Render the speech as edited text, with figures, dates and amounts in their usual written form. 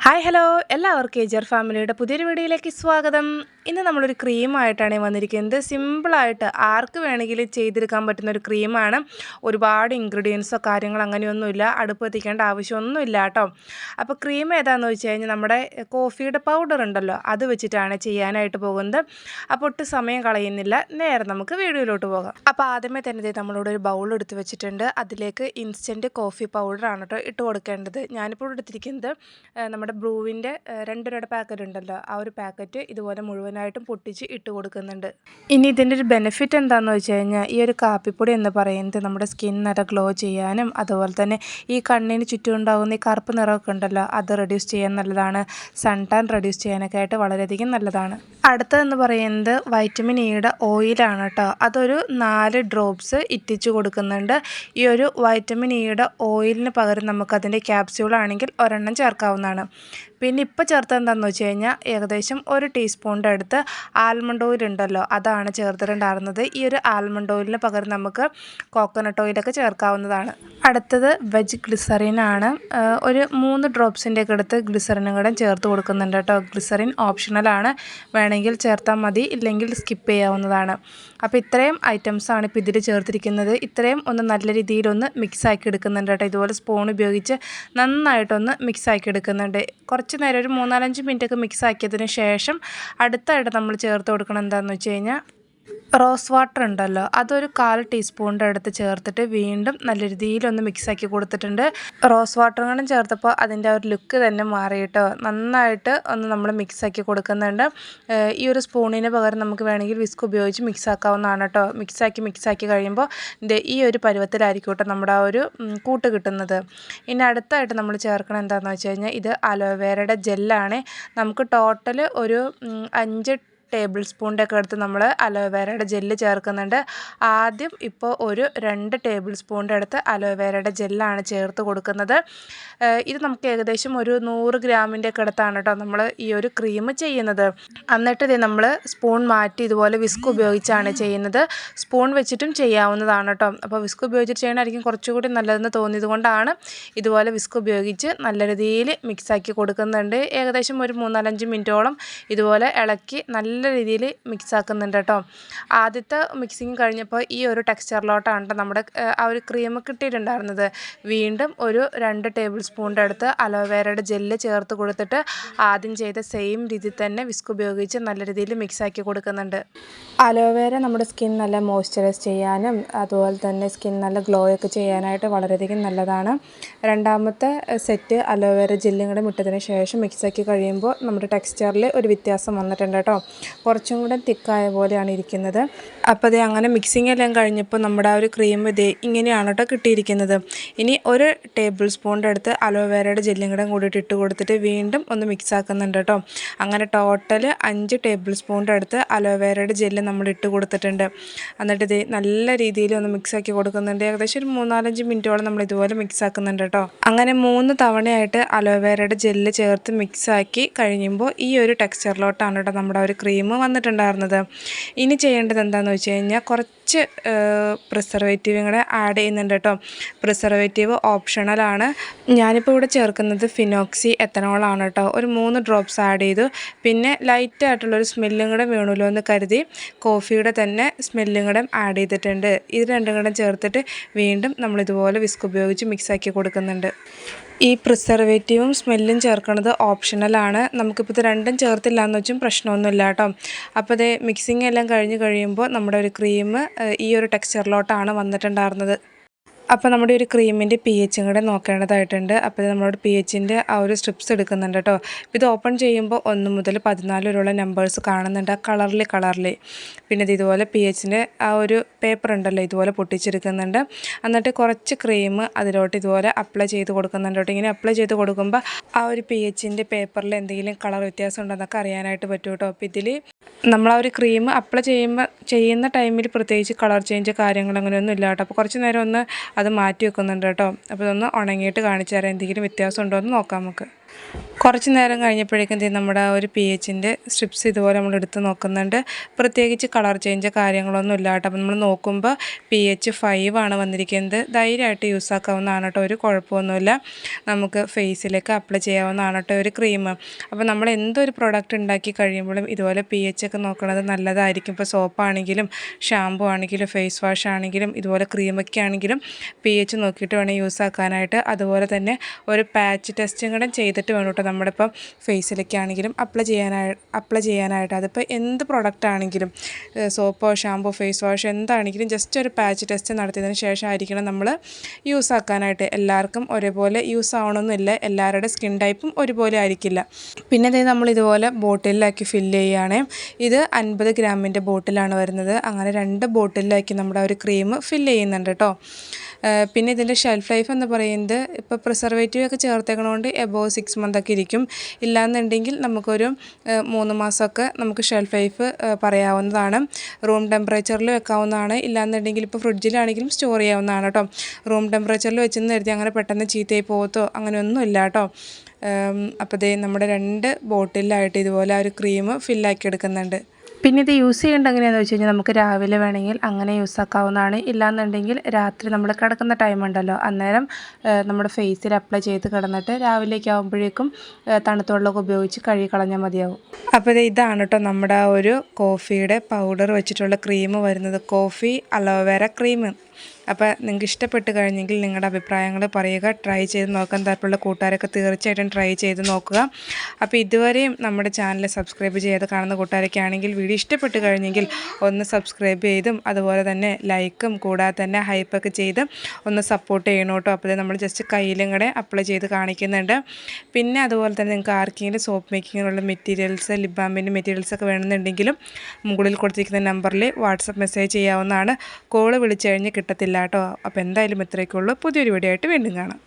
Hi hello എല്ലാവർക്കും എജർ ഫാമിലിയുടെ പുതിയൊരു വീഡിയോയിലേക്ക് സ്വാഗതം. ഇന്ന് നമ്മളൊരു ക്രീമായിട്ടാണ് വന്നിരിക്കുന്നത്. സിമ്പിളായിട്ട് ആർക്ക് വേണമെങ്കിലും ചെയ്തെടുക്കാൻ പറ്റുന്ന ഒരു ക്രീമാണ്. ഒരുപാട് ഇൻഗ്രീഡിയൻസോ കാര്യങ്ങളോ അങ്ങനെയൊന്നുമില്ല, അടുപ്പ് എത്തിക്കേണ്ട ആവശ്യമൊന്നുമില്ല കേട്ടോ. അപ്പോൾ ക്രീം ഏതാണെന്ന് വെച്ച് കഴിഞ്ഞാൽ നമ്മുടെ കോഫിയുടെ പൗഡർ ഉണ്ടല്ലോ, അത് വെച്ചിട്ടാണ് ചെയ്യാനായിട്ട് പോകുന്നത്. അപ്പോൾ ഒട്ടും സമയം കളയുന്നില്ല, നേരെ നമുക്ക് വീഡിയോയിലോട്ട് പോകാം. അപ്പോൾ ആദ്യമേ തന്നെ നമ്മളിവിടെ ഒരു ബൗൾ എടുത്ത് വെച്ചിട്ടുണ്ട്. അതിലേക്ക് ഇൻസ്റ്റൻറ്റ് കോഫി പൗഡറാണ് കേട്ടോ ഇട്ട് കൊടുക്കേണ്ടത്. ഞാനിപ്പോൾ എടുത്തിരിക്കുന്നത് നമ്മുടെ ബ്രൂവിൻ്റെ 2 രൂപയുടെ പാക്കറ്റ് ഉണ്ടല്ലോ, ആ ഒരു പാക്കറ്റ് ഇതുപോലെ മുഴുവനായിട്ടും പൊട്ടിച്ച് ഇട്ട് കൊടുക്കുന്നുണ്ട്. ഇനി ഇതിൻ്റെ ഒരു ബെനിഫിറ്റ് എന്താണെന്ന് വെച്ച് കഴിഞ്ഞാൽ, ഈ ഒരു കാപ്പിപ്പൊടി എന്ന് പറയുന്നത് നമ്മുടെ സ്കിൻ നല്ല ഗ്ലോ ചെയ്യാനും അതുപോലെ തന്നെ ഈ കണ്ണിന് ചുറ്റും ഉണ്ടാകുന്ന ഈ കറുപ്പ് നിറമൊക്കെ ഉണ്ടല്ലോ, അത് റെഡ്യൂസ് ചെയ്യാൻ നല്ലതാണ്. സൺ ടാൻ റെഡ്യൂസ് ചെയ്യാനൊക്കെ ആയിട്ട് വളരെയധികം നല്ലതാണ്. അടുത്തതെന്ന് പറയുന്നത് വൈറ്റമിൻ ഇയുടെ ഓയിലാണ് കേട്ടോ. അതൊരു 4 ഡ്രോപ്സ് ഇറ്റിച്ച് കൊടുക്കുന്നുണ്ട്. ഈ ഒരു വൈറ്റമിൻ ഇയുടെ ഓയിലിന് പകരം നമുക്കതിൻ്റെ ക്യാപ്സ്യൂളാണെങ്കിൽ ഒരെണ്ണം ചേർക്കാവുന്നതാണ്. പിന്നെ ഇപ്പോൾ ചേർത്തത് എന്താണെന്ന് വെച്ച് കഴിഞ്ഞാൽ ഏകദേശം 1 ടീസ്പൂണിൻ്റെ അടുത്ത് ആൽമണ്ട് ഓയിൽ ഉണ്ടല്ലോ, അതാണ് ചേർത്തിട്ടുണ്ടായിരുന്നത്. ഈ ഒരു ആൽമണ്ട് ഓയിലിന് പകരം നമുക്ക് കോക്കനട്ട് ഓയിലൊക്കെ ചേർക്കാവുന്നതാണ്. അടുത്തത് വെജ് ഗ്ലിസറിനാണ്. ഒരു 3 ഡ്രോപ്സിൻ്റെയൊക്കെ അടുത്ത് ഗ്ലിസറിനും കൂടെ ചേർത്ത് കൊടുക്കുന്നുണ്ട് കേട്ടോ. ഗ്ലിസറിൻ ഓപ്ഷണലാണ്, വേണമെങ്കിൽ ചേർത്താൽ മതി, ഇല്ലെങ്കിൽ സ്കിപ്പ് ചെയ്യാവുന്നതാണ്. അപ്പോൾ ഇത്രയും ഐറ്റംസാണ് ഇപ്പോൾ ഇതിൽ ചേർത്തിരിക്കുന്നത്. ഇത്രയും ഒന്ന് നല്ല രീതിയിലൊന്ന് മിക്സാക്കി എടുക്കുന്നുണ്ട് കേട്ടോ. ഇതുപോലെ സ്പൂൺ ഉപയോഗിച്ച് നന്നായിട്ടൊന്ന് മിക്സാക്കി എടുക്കുന്നുണ്ട്. കുറച്ച് നേരം ഒരു 3-4 മിനിറ്റൊക്കെ മിക്സാക്കിയതിന് ശേഷം അടുത്തായിട്ട് നമ്മൾ ചേർത്ത് കൊടുക്കണം എന്താണെന്ന് വെച്ച് കഴിഞ്ഞാൽ റോസ് വാട്ടർ ഉണ്ടല്ലോ, അതൊരു 1/4 ടീസ്പൂണിൻ്റെ അടുത്ത് ചേർത്തിട്ട് വീണ്ടും നല്ല രീതിയിലൊന്ന് മിക്സാക്കി കൊടുത്തിട്ടുണ്ട്. റോസ് വാട്ടർ കൂടെ ചേർത്തപ്പോൾ അതിൻ്റെ ഒരു ലുക്ക് തന്നെ മാറിയിട്ടോ. നന്നായിട്ട് ഒന്ന് നമ്മൾ മിക്സാക്കി കൊടുക്കുന്നുണ്ട്. ഈ ഒരു സ്പൂണിന് പകരം നമുക്ക് വേണമെങ്കിൽ വിസ്ക് ഉപയോഗിച്ച് മിക്സാക്കാവുന്നതാണ് കേട്ടോ. മിക്സാക്കി കഴിയുമ്പോൾ ഈ ഒരു പരുവത്തിലായിരിക്കും കേട്ടോ നമ്മുടെ ആ ഒരു കൂട്ട് കിട്ടുന്നത്. ഇനി അടുത്തായിട്ട് നമ്മൾ ചേർക്കണം എന്താണെന്ന് വെച്ച് കഴിഞ്ഞാൽ, ഇത് അലോവേരയുടെ ജെല്ലാണ്. നമുക്ക് ടോട്ടൽ ഒരു 5 ടേബിൾ സ്പൂണിൻ്റെ ഒക്കെ അടുത്ത് നമ്മൾ അലോവേരയുടെ ജെല്ല് ചേർക്കുന്നുണ്ട്. ആദ്യം ഇപ്പോൾ ഒരു 2 ടേബിൾ സ്പൂണിൻ്റെ അടുത്ത് അലോവേരയുടെ ജെല്ലാണ് ചേർത്ത് കൊടുക്കുന്നത്. ഇത് നമുക്ക് ഏകദേശം ഒരു 100 ഗ്രാമിൻ്റെ ഒക്കെ അടുത്താണ് കേട്ടോ നമ്മൾ ഈ ഒരു ക്രീം ചെയ്യുന്നത്. എന്നിട്ട് ഇത് നമ്മൾ സ്പൂൺ മാറ്റി ഇതുപോലെ വിസ്ക് ഉപയോഗിച്ചാണ് ചെയ്യുന്നത്. സ്പൂൺ വെച്ചിട്ടും ചെയ്യാവുന്നതാണ് കേട്ടോ. അപ്പോൾ വിസ്ക് ഉപയോഗിച്ചിട്ട് ചെയ്യണമായിരിക്കും കുറച്ചുകൂടി നല്ലതെന്ന് തോന്നിയത് കൊണ്ടാണ് ഇതുപോലെ വിസ്ക് ഉപയോഗിച്ച് നല്ല രീതിയിൽ മിക്സാക്കി കൊടുക്കുന്നുണ്ട്. ഏകദേശം ഒരു 3-4 മിനിറ്റോളം ഇതുപോലെ ഇളക്കി നല്ല രീതിയിൽ മിക്സ് ആക്കുന്നുണ്ട് കേട്ടോ. ആദ്യത്തെ മിക്സിങ് കഴിഞ്ഞപ്പോൾ ഈ ഒരു ടെക്സ്ചറിലോട്ടാണ് കേട്ടോ നമ്മുടെ ആ ഒരു ക്രീം കിട്ടിയിട്ടുണ്ടായിരുന്നത്. വീണ്ടും ഒരു 2 ടേബിൾ സ്പൂണിൻ്റെ അടുത്ത് അലോവേരയുടെ ജെല്ല് ചേർത്ത് കൊടുത്തിട്ട് ആദ്യം ചെയ്ത സെയിം രീതിയിൽ തന്നെ വിസ്ക് ഉപയോഗിച്ച് നല്ല രീതിയിൽ മിക്സാക്കി കൊടുക്കുന്നുണ്ട്. അലോവേര നമ്മുടെ സ്കിൻ നല്ല മോയ്സ്ചറൈസ് ചെയ്യാനും അതുപോലെ തന്നെ സ്കിൻ നല്ല ഗ്ലോ ഒക്കെ ചെയ്യാനായിട്ട് വളരെയധികം നല്ലതാണ്. രണ്ടാമത്തെ സെറ്റ് അലോവേര ജെല്ലും കൂടെ ഇട്ടതിന് ശേഷം മിക്സാക്കി കഴിയുമ്പോൾ നമ്മുടെ ടെക്സ്ചറിൽ ഒരു വ്യത്യാസം വന്നിട്ടുണ്ട് കേട്ടോ. കുറച്ചും കൂടെ തിക്കായ പോലെയാണ് ഇരിക്കുന്നത്. അപ്പോൾ അത് അങ്ങനെ മിക്സിങ് എല്ലാം കഴിഞ്ഞപ്പോൾ നമ്മുടെ ആ ഒരു ക്രീം ഇങ്ങനെയാണ് കേട്ടോ കിട്ടിയിരിക്കുന്നത്. ഇനി ഒരു ടേബിൾ സ്പൂണിൻ്റെ അടുത്ത് അലോവേരയുടെ ജെല്ലും കൂടെ ഇട്ട് കൊടുത്തിട്ട് വീണ്ടും ഒന്ന് മിക്സ് ആക്കുന്നുണ്ട് കേട്ടോ. അങ്ങനെ ടോട്ടൽ 5 ടേബിൾ സ്പൂണിൻ്റെ അടുത്ത് അലോവേരയുടെ ജെല്ല് നമ്മൾ ഇട്ട് കൊടുത്തിട്ടുണ്ട്. എന്നിട്ട് ഇത് നല്ല രീതിയിൽ ഒന്ന് മിക്സാക്കി കൊടുക്കുന്നുണ്ട്. ഏകദേശം ഒരു 3-4 മിനിറ്റോളം നമ്മൾ ഇതുപോലെ മിക്സ് ആക്കുന്നുണ്ട് കേട്ടോ. അങ്ങനെ 3 തവണയായിട്ട് അലോവേരയുടെ ജെല്ല് ചേർത്ത് മിക്സാക്കി കഴിയുമ്പോൾ ഈ ഒരു ടെക്സ്ചറിലോട്ടാണ് കേട്ടോ നമ്മുടെ ഒരു ക്രീം വന്നിട്ടുണ്ടായിരുന്നത്. ഇനി ചെയ്യേണ്ടത് എന്താണെന്ന് വെച്ച് കഴിഞ്ഞാൽ കുറച്ച് പ്രിസർവേറ്റീവും കൂടെ ആഡ് ചെയ്യുന്നുണ്ട് കേട്ടോ. പ്രിസർവേറ്റീവ് ഓപ്ഷണലാണ്. ഞാനിപ്പോൾ ഇവിടെ ചേർക്കുന്നത് ഫിനോക്സി എത്തനോളാണ് കേട്ടോ. ഒരു 3 ഡ്രോപ്സ് ആഡ് ചെയ്തു. പിന്നെ ലൈറ്റായിട്ടുള്ളൊരു സ്മെല്ലും കൂടെ വേണമല്ലോ എന്ന് കരുതി കോഫിയുടെ തന്നെ സ്മെല്ലും കൂടെ ആഡ് ചെയ്തിട്ടുണ്ട്. ഇത് രണ്ടും കൂടെ ചേർത്തിട്ട് വീണ്ടും നമ്മളിതുപോലെ വിസ്ക് ഉപയോഗിച്ച് മിക്സാക്കി കൊടുക്കുന്നുണ്ട്. ഈ പ്രിസർവേറ്റീവും സ്മെല്ലും ചേർക്കുന്നത് ഓപ്ഷണലാണ്. നമുക്കിപ്പോൾ ഇത് രണ്ടും ചേർത്തില്ല എന്ന് വെച്ചും പ്രശ്നമൊന്നുമില്ല കേട്ടോ. അപ്പോൾ ഇത് മിക്സിങ് എല്ലാം കഴിഞ്ഞ് കഴിയുമ്പോൾ നമ്മുടെ ഒരു ക്രീം ഈ ഒരു ടെക്സ്ചറിലോട്ടാണ് വന്നിട്ടുണ്ടായിരുന്നത്. അപ്പോൾ നമ്മുടെ ഒരു ക്രീമിൻ്റെ pH കൂടെ നോക്കേണ്ടതായിട്ടുണ്ട്. അപ്പോൾ നമ്മളോട് pHൻ്റെ ആ ഒരു സ്ട്രിപ്സ് എടുക്കുന്നുണ്ട് കേട്ടോ. ഇത് ഓപ്പൺ ചെയ്യുമ്പോൾ 1 മുതൽ 14 വരെയുള്ള നമ്പേഴ്സ് കാണുന്നുണ്ട്, ആ കളറിൽ. പിന്നെ ഇത് ഇതുപോലെ pHൻ്റെ ആ ഒരു പേപ്പർ ഉണ്ടല്ലോ, ഇതുപോലെ പൊട്ടിച്ചെടുക്കുന്നുണ്ട്. എന്നിട്ട് കുറച്ച് ക്രീം അതിലോട്ട് ഇതുപോലെ അപ്ലൈ ചെയ്ത് കൊടുക്കുന്നുണ്ട് കേട്ടോ. ഇങ്ങനെ അപ്ലൈ ചെയ്ത് കൊടുക്കുമ്പോൾ ആ ഒരു pHൻ്റെ പേപ്പറിൽ എന്തെങ്കിലും കളർ വ്യത്യാസം ഉണ്ടെന്നൊക്കെ അറിയാനായിട്ട് പറ്റും കേട്ടോ. അപ്പോൾ ഇതിൽ നമ്മൾ ആ ഒരു ക്രീം അപ്ലൈ ചെയ്യുന്ന ടൈമിൽ പ്രത്യേകിച്ച് കളർ ചേഞ്ച് കാര്യങ്ങൾ അങ്ങനെയൊന്നും ഇല്ല കേട്ടോ. അപ്പോൾ കുറച്ച് നേരം ഒന്ന് അത് മാറ്റി വെക്കുന്നുണ്ട് കേട്ടോ. അപ്പോൾ ഇതൊന്ന് ഉണങ്ങിയിട്ട് കാണിച്ചു തരാം, എന്തെങ്കിലും വ്യത്യാസം ഉണ്ടോ എന്ന് നോക്കാം നമുക്ക്. കുറച്ച് നേരം കഴിഞ്ഞപ്പോഴേക്കും നമ്മുടെ ആ ഒരു pHൻ്റെ സ്ട്രിപ്സ് ഇതുപോലെ നമ്മൾ എടുത്ത് നോക്കുന്നുണ്ട്. പ്രത്യേകിച്ച് കളർ ചേഞ്ച് കാര്യങ്ങളൊന്നും ഇല്ല കേട്ടോ. അപ്പോൾ നമ്മൾ നോക്കുമ്പോൾ pH 5 ആണ് വന്നിരിക്കുന്നത്. ധൈര്യമായിട്ട് യൂസ് ആക്കാവുന്നതാണ് കേട്ടോ, ഒരു കുഴപ്പമൊന്നുമില്ല. നമുക്ക് ഫേസിലേക്ക് അപ്ലൈ ചെയ്യാവുന്നതാണ് കേട്ടോ ഒരു ക്രീം. അപ്പോൾ നമ്മൾ എന്തൊരു പ്രൊഡക്റ്റ് ഉണ്ടാക്കി കഴിയുമ്പോഴും ഇതുപോലെ pH ഒക്കെ നോക്കുന്നത് നല്ലതായിരിക്കും. ഇപ്പോൾ സോപ്പാണെങ്കിലും ഷാമ്പു ആണെങ്കിലും ഫേസ് വാഷ് ആണെങ്കിലും ഇതുപോലെ ക്രീമൊക്കെ ആണെങ്കിലും pH നോക്കിയിട്ട് വേണം യൂസ് ആക്കാനായിട്ട്. അതുപോലെ തന്നെ ഒരു പാച്ച് ടെസ്റ്റും കൂടെ ചെയ്തിട്ട് വേണം കേട്ടോ നമ്മുടെ ഇപ്പം ഫേസിലേക്ക് ആണെങ്കിലും അപ്ലൈ ചെയ്യാനായിട്ട്. അതിപ്പോൾ എന്ത് പ്രൊഡക്റ്റ് ആണെങ്കിലും സോപ്പോ ഷാമ്പോ ഫേസ് വാഷ് എന്താണെങ്കിലും ജസ്റ്റ് ഒരു പാച്ച് ടെസ്റ്റ് നടത്തിയതിന് ശേഷമായിരിക്കണം നമ്മൾ യൂസ് ആക്കാനായിട്ട്. എല്ലാവർക്കും ഒരേപോലെ യൂസ് ആവണമെന്നില്ല, എല്ലാവരുടെ സ്കിൻ ടൈപ്പും ഒരുപോലെ ആയിരിക്കില്ല. പിന്നെ ഇത് നമ്മൾ ഇതുപോലെ ബോട്ടിലാക്കി ഫില്ല് ചെയ്യുകയാണ്. ഇത് 50 ഗ്രാമിൻ്റെ ബോട്ടിലാണ് വരുന്നത്. അങ്ങനെ 2 ബോട്ടിലാക്കി നമ്മുടെ ഒരു ക്രീം ഫില്ല് ചെയ്യുന്നുണ്ട് കേട്ടോ. പിന്നെ ഇതിൻ്റെ ഷെൽഫ് ലൈഫ് എന്ന് പറയുന്നത് ഇപ്പോൾ പ്രിസർവേറ്റീവ് ഒക്കെ ചേർത്തേക്കണതുകൊണ്ട് എബോവ് 6 മന്തൊക്കെ ഇരിക്കും. ഇല്ലാന്നുണ്ടെങ്കിൽ നമുക്കൊരു 3 മാസമൊക്കെ നമുക്ക് ഷെൽഫ് ലൈഫ് പറയാവുന്നതാണ്. റൂം ടെമ്പറേച്ചറിൽ വെക്കാവുന്നതാണ്. ഇല്ലാന്നുണ്ടെങ്കിൽ ഇപ്പോൾ ഫ്രിഡ്ജിലാണെങ്കിലും സ്റ്റോർ ചെയ്യാവുന്നതാണ് കേട്ടോ. റൂം ടെമ്പറേച്ചറിൽ വെച്ചെന്ന് കരുതി അങ്ങനെ പെട്ടെന്ന് ചീത്തയായി പോകത്തോ അങ്ങനെയൊന്നും ഇല്ല കേട്ടോ. അപ്പോൾ ദേ നമ്മുടെ 2 ബോട്ടിലായിട്ട് ഇതുപോലെ ആ ഒരു ക്രീം ഫില്ലാക്കി എടുക്കുന്നുണ്ട്. പിന്നെ ഇത് യൂസ് ചെയ്യേണ്ടത് എങ്ങനെയാണെന്ന് വെച്ച് കഴിഞ്ഞാൽ നമുക്ക് രാവിലെ വേണമെങ്കിൽ അങ്ങനെ യൂസ് ആക്കാവുന്നതാണ്. ഇല്ലാന്നുണ്ടെങ്കിൽ രാത്രി നമ്മൾ കിടക്കുന്ന ടൈം ഉണ്ടല്ലോ, അന്നേരം നമ്മുടെ ഫേസിൽ അപ്ലൈ ചെയ്ത് കിടന്നിട്ട് രാവിലേക്ക് ആകുമ്പോഴേക്കും തണുത്ത വെള്ളമൊക്കെ ഉപയോഗിച്ച് കഴുകി കളഞ്ഞാൽ മതിയാവും. അപ്പോൾ ഇതാണ് കേട്ടോ നമ്മുടെ ആ ഒരു കോഫിയുടെ പൗഡർ വെച്ചിട്ടുള്ള ക്രീം വരുന്നത്, കോഫി അലോവേര ക്രീം. അപ്പോൾ നിങ്ങൾക്ക് ഇഷ്ടപ്പെട്ട് കഴിഞ്ഞെങ്കിൽ നിങ്ങളുടെ അഭിപ്രായങ്ങൾ പറയുക. ട്രൈ ചെയ്ത് നോക്കാൻ താല്പര്യമുള്ള കൂട്ടുകാരൊക്കെ തീർച്ചയായിട്ടും ട്രൈ ചെയ്ത് നോക്കുക. അപ്പോൾ ഇതുവരെയും നമ്മുടെ ചാനൽ സബ്സ്ക്രൈബ് ചെയ്ത് കാണുന്ന കൂട്ടുകാരൊക്കെ ആണെങ്കിൽ വീഡിയോ ഇഷ്ടപ്പെട്ട് കഴിഞ്ഞെങ്കിൽ ഒന്ന് സബ്സ്ക്രൈബ് ചെയ്തും അതുപോലെ തന്നെ ലൈക്കും കൂടാതെ തന്നെ ഹൈപ്പൊക്കെ ചെയ്ത് ഒന്ന് സപ്പോർട്ട് ചെയ്യണം കേട്ടോ. അപ്പോൾ നമ്മൾ ജസ്റ്റ് കയ്യിലും കൂടെ അപ്ലൈ ചെയ്ത് കാണിക്കുന്നുണ്ട്. പിന്നെ അതുപോലെ തന്നെ നിങ്ങൾക്ക് ആർക്കെങ്കിലും സോപ്പ് മേക്കിങ്ങിനുള്ള മെറ്റീരിയൽസ്, ലിപ് ബാമിൻ്റെ മെറ്റീരിയൽസൊക്കെ വേണമെന്നുണ്ടെങ്കിലും മുകളിൽ കൊടുത്തിരിക്കുന്ന നമ്പറിൽ വാട്സപ്പ് മെസ്സേജ് ചെയ്യാവുന്നതാണ്. കോള് വിളിച്ചു കഴിഞ്ഞ് കിട്ടത്തില്ല കേട്ടോ. അപ്പോൾ എന്തായാലും ഇത്രയൊക്കെ ഉള്ളൂ. പുതിയൊരു വീഡിയോ ആയിട്ട് വീണ്ടും കാണാം.